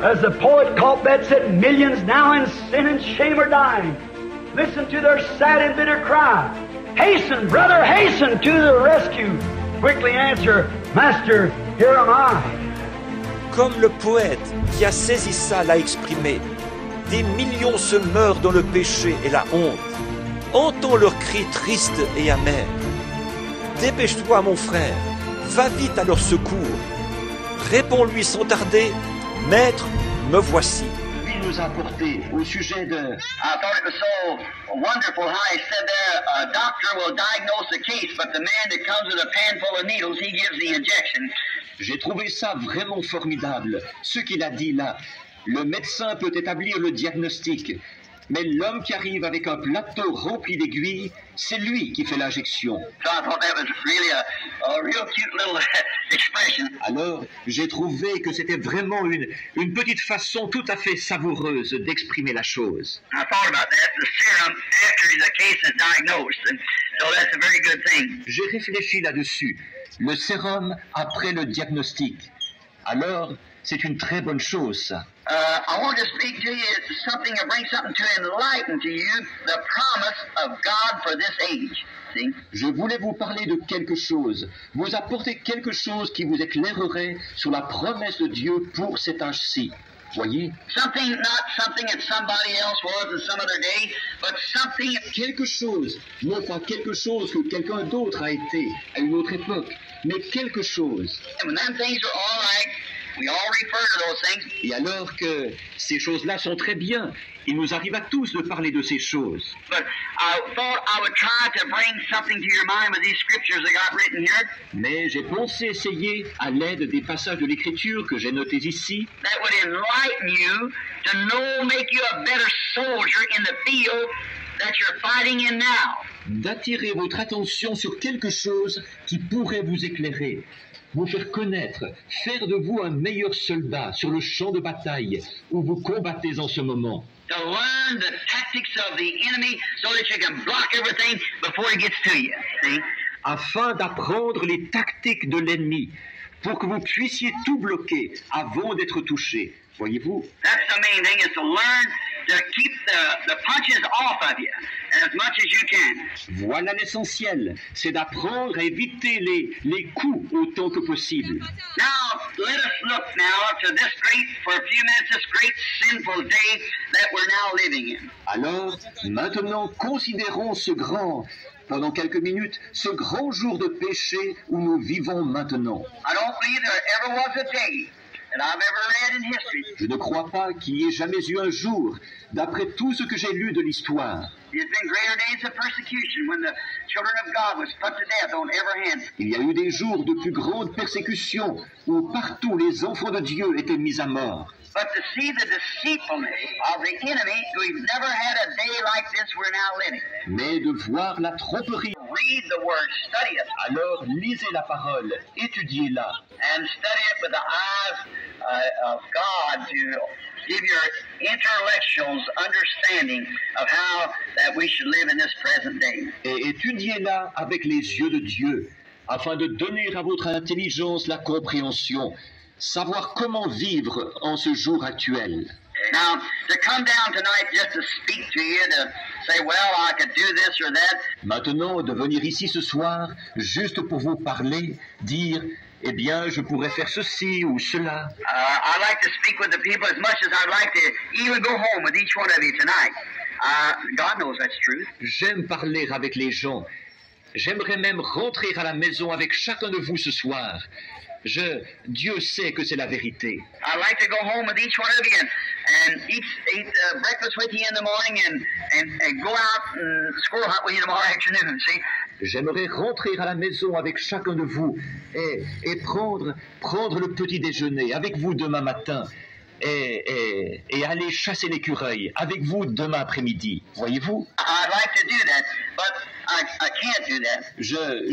As the poet Colbert said, millions now in sin and shame are dying. Listen to their sad and bitter cry. Hasten, brother, hasten to the rescue. Quickly answer, Master, here am I. Comme le poète qui a saisi ça l'a exprimé, des millions se meurent dans le péché et la honte. Entends leurs cris tristes et amers. Dépêche-toi, mon frère, va vite à leur secours. Réponds-lui sans tarder, Maître, me voici. Lui nous a apporté au sujet de... I thought it was so wonderful how he said there, a doctor will diagnose the case, but the man that comes with a pan full of needles, he gives the injection. J'ai trouvé ça vraiment formidable, ce qu'il a dit là. Le médecin peut établir le diagnostic, mais l'homme qui arrive avec un plateau rempli d'aiguilles, c'est lui qui fait l'injection. So I thought that was really a real cute little expression. Alors, j'ai trouvé que c'était vraiment une petite façon tout à fait savoureuse d'exprimer la chose. I thought about that, the serum after the case is diagnosed, and so that's a very good thing. J'ai réfléchi là-dessus. Le sérum après le diagnostic. Alors, c'est une très bonne chose, ça. I want to speak to you something or bring something to enlighten to you the promise of God for this age. See? Je voulais vous parler de quelque chose, vous apporter quelque chose qui vous éclairerait sur la promesse de Dieu pour cet âge-ci. Voyez? Something, not something that somebody else was in some other day, but something... Quelque chose, non pas quelque chose que quelqu'un d'autre a été à une autre époque, mais quelque chose. And when them things are all right, we all refer to those things. Et alors que ces choses-là sont très bien, il nous arrive à tous de parler de ces choses. But I thought I would try to bring something to your mind with these scriptures that got written here. Mais j'ai pensé essayer, à l'aide des passages de l'Écriture que j'ai notés ici, That would enlighten you to know, make you a better soldier in the field that you're fighting in now. d'attirer votre attention sur quelque chose qui pourrait vous éclairer, vous faire connaître, faire de vous un meilleur soldat sur le champ de bataille où vous combattez en ce moment. To learn the tactics of the enemy so that you can block everything before he gets to you. See? Afin d'apprendre les tactiques de l'ennemi, pour que vous puissiez tout bloquer avant d'être touché. Voyez-vous? That's the main thing, is to learn to keep the punches off of you as much as you can. Voilà l'essentiel, c'est d'apprendre à éviter les coups autant que possible. Now, let us look now to this great, for a few minutes, this great sinful day that we're now living in. Alors, maintenant, considérons pendant quelques minutes, ce grand jour de péché où nous vivons maintenant. I don't believe there ever was a day that I've ever read in history. Je ne crois pas qu'il y ait jamais eu un jour, d'après tout ce que j'ai lu de l'histoire. There's been greater days of persecution when the children of God was put to death on every hand. Il y a eu des jours de plus grande persécution où partout les enfants de Dieu étaient mis à mort. But to see the deceitfulness of the enemy, we've never had a day like this we're now living. Mais de voir la tromperie. Read the word, study it, Alors lisez la parole, étudiez-la. and study it with the eyes of God to give your intellectuals understanding of how that we should live in this present day. Et étudiez-la avec les yeux de Dieu, afin de donner à votre intelligence la compréhension, savoir comment vivre en ce jour actuel. Now, to come down tonight just to speak to you, to say, well, I could do this or that, Maintenant, de venir ici ce soir, juste pour vous parler, dire, eh bien, je pourrais faire ceci ou cela. I'd like to speak with the people as much as I'd like to even go home with each one of you tonight. God knows that's truth. J'aime parler avec les gens. J'aimerais même rentrer à la maison avec chacun de vous ce soir. Dieu sait que c'est la vérité. I'd like to go home with each one of you and eat breakfast with you in the morning and go out and squirrel hunt with you tomorrow afternoon, see? J'aimerais rentrer à la maison avec chacun de vous et prendre le petit déjeuner avec vous demain matin et aller chasser l'écureuil avec vous demain après-midi. Voyez-vous? I'd like to do that, but I can't do that.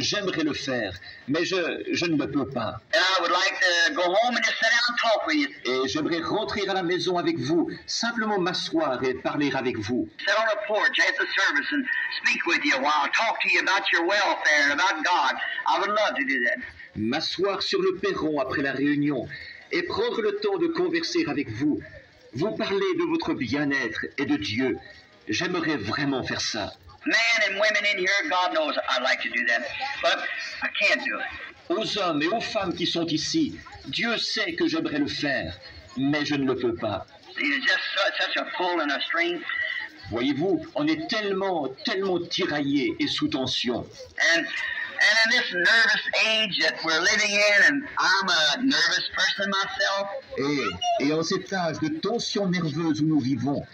J'aimerais le faire, mais je ne le peux pas. And I would like to go home and just sit down and talk with you. Et j'aimerais rentrer à la maison avec vous, simplement m'asseoir et parler avec vous. Sit on a porch after service and speak with you a while, talk to you about your welfare and about God. I would love to do that. M'asseoir sur le perron après la réunion et prendre le temps de converser avec vous, vous parler de votre bien-être et de Dieu. J'aimerais vraiment faire ça. Men and women in here, God knows I'd like to do that, but I can't do it. Aux hommes et aux femmes qui sont ici, Dieu sait que j'aimerais le faire, mais je ne le peux pas. It's just such a pull and a string. Voyez-vous, on est tellement tiraillés et sous tension. And in this nervous age that we're living in, and I'm a nervous person myself. Et en cet âge de tension nerveuse où nous vivons,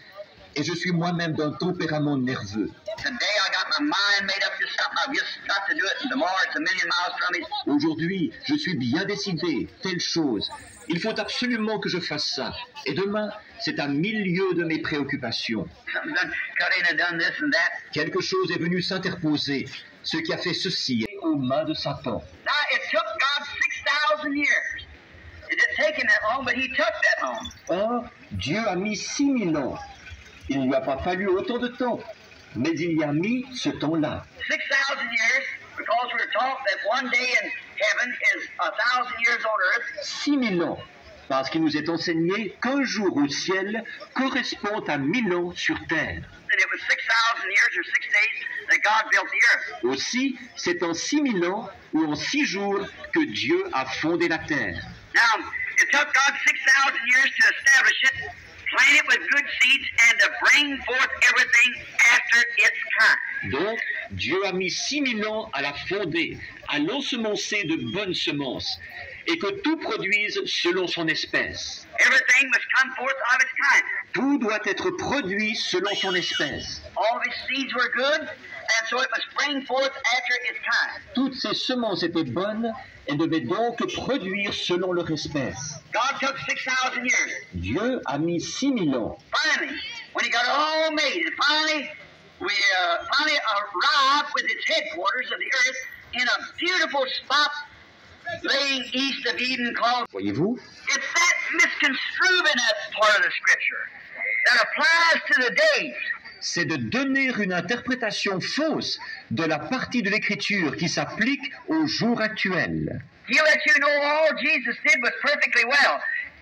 et je suis moi-même d'un tempérament nerveux. Today I got my mind made up to something. I've just got to do it, and tomorrow it's a million miles from it. Aujourd'hui, je suis bien décidé, telle chose. Il faut absolument que je fasse ça. Et demain, c'est à 1000 lieues de mes préoccupations. Something's done cut in and done this and that. Quelque chose est venu s'interposer, ce qui a fait ceci aux mains de Satan. Now, it took God 6,000 years. It didn't take him that long, but he took that long. Or, Dieu a mis 6000 ans. Il ne lui a pas fallu autant de temps, mais il y a mis ce temps-là. 6,000 years, because we're taught that one day in heaven is 1,000 years on earth. 6000 ans, parce qu'il nous est enseigné qu'un jour au ciel correspond à 1000 ans sur terre. And it was 6,000 years or 6 days that God built the earth. Aussi, c'est en 6000 ans ou en 6 jours que Dieu a fondé la terre. Now, it took God 6,000 years to establish it, plant it with good seeds, and to bring forth everything after its kind. Donc, Dieu a mis 6000 ans à la fonder, à l'ensemencer de bonnes semences, et que tout produise selon son espèce. Everything must come forth of its kind. Tout doit être produit selon son espèce. All of its seeds were good, and so it must bring forth after its kind. Toutes ces semences étaient bonnes et devaient donc produire selon leur espèce. God took 6,000 years. Dieu a mis 6000 ans. Finally, when he got it all made, and finally arrived with its headquarters of the earth in a beautiful spot laying east of Eden called. Voyez-vous? It's that misconstrued in that part of the scripture that applies to the days. C'est de donner une interprétation fausse de la partie de l'Écriture qui s'applique au jour actuel. He'll let you know all Jesus did was perfectly well.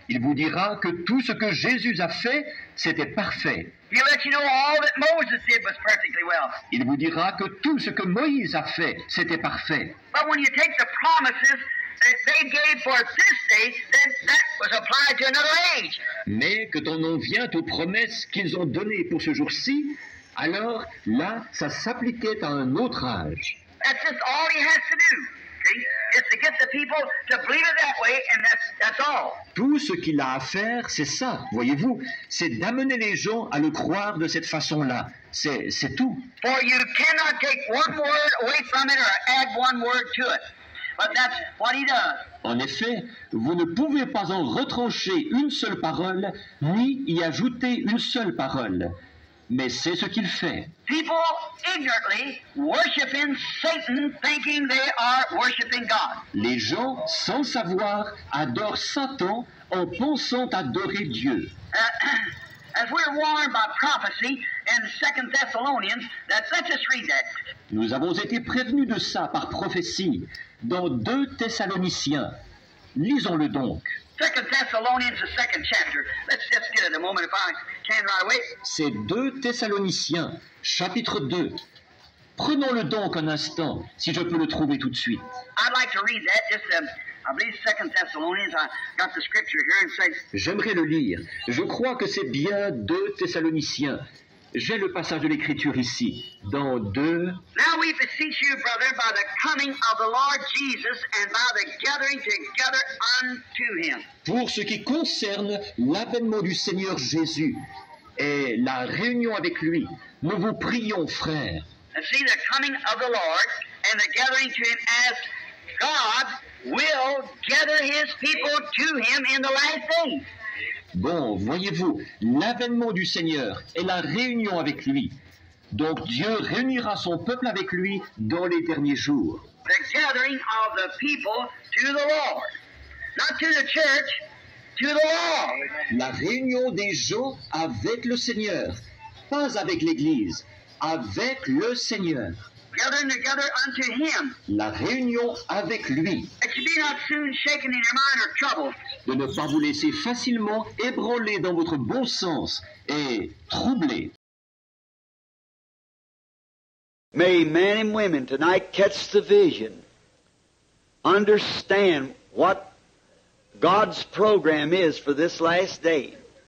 Il vous dira que tout ce que Jésus a fait, c'était parfait. He'll let you know all that Moses did was perfectly well. Il vous dira que tout ce que Moïse a fait, c'était parfait. But when you take the promises that they gave for this day, then that was applied to another age. Mais quand on en vient aux promesses qu'ils ont données pour ce jour-ci, alors là, ça s'appliquait à un autre âge. That's just all he has to do. See? It's to get the people to believe it that way, and that's all. Tout ce qu'il a à faire, c'est ça, voyez-vous, c'est d'amener les gens à le croire de cette façon-là. C'est tout. For you cannot take one word away from it or add one word to it. But that's what he does. En effet, vous ne pouvez pas en retrancher une seule parole, ni y ajouter une seule parole. Mais c'est ce qu'il fait. People ignorantly worshiping Satan, thinking they are worshiping God. Les gens, sans savoir, adorent Satan en pensant adorer Dieu. As we're warned by prophecy in 2 Thessalonians, let's just read that. Nous avons été prévenus de ça par prophétie dans 2 Thessaloniciens. Lisons-le donc. 2 Thessalonians, the 2nd chapter. Let's just get it a moment if I can right away. C'est 2 Thessaloniciens, chapitre 2. Prenons-le donc un instant, si je peux le trouver tout de suite. I'd like to read that. Just, I believe 2 Thessalonians. I got the scripture here and says. J'aimerais le lire. Je crois que c'est bien 2 Thessaloniciens. J'ai le passage de l'Écriture ici, dans 2. Now we beseech you, brother, by the coming of the Lord Jesus and by the gathering together unto him. Pour ce qui concerne l'avènement du Seigneur Jésus et la réunion avec lui, nous vous prions, frères. And see the coming of the Lord and the gathering to him as God will gather his people to him in the last days. Bon, voyez-vous, l'avènement du Seigneur et la réunion avec lui. Donc Dieu réunira son peuple avec lui dans les derniers jours. The gathering of the people to the Lord. Not to the church, to the Lord. La réunion des gens avec le Seigneur, pas avec l'Église, avec le Seigneur. gathering together unto Him. La réunion avec lui. That you be not soon shaken in your mind or troubled. De ne pas vous laisser facilement ébranler dans votre bon sens et troubler. May men and women tonight catch the vision, understand what God's program is for this last day.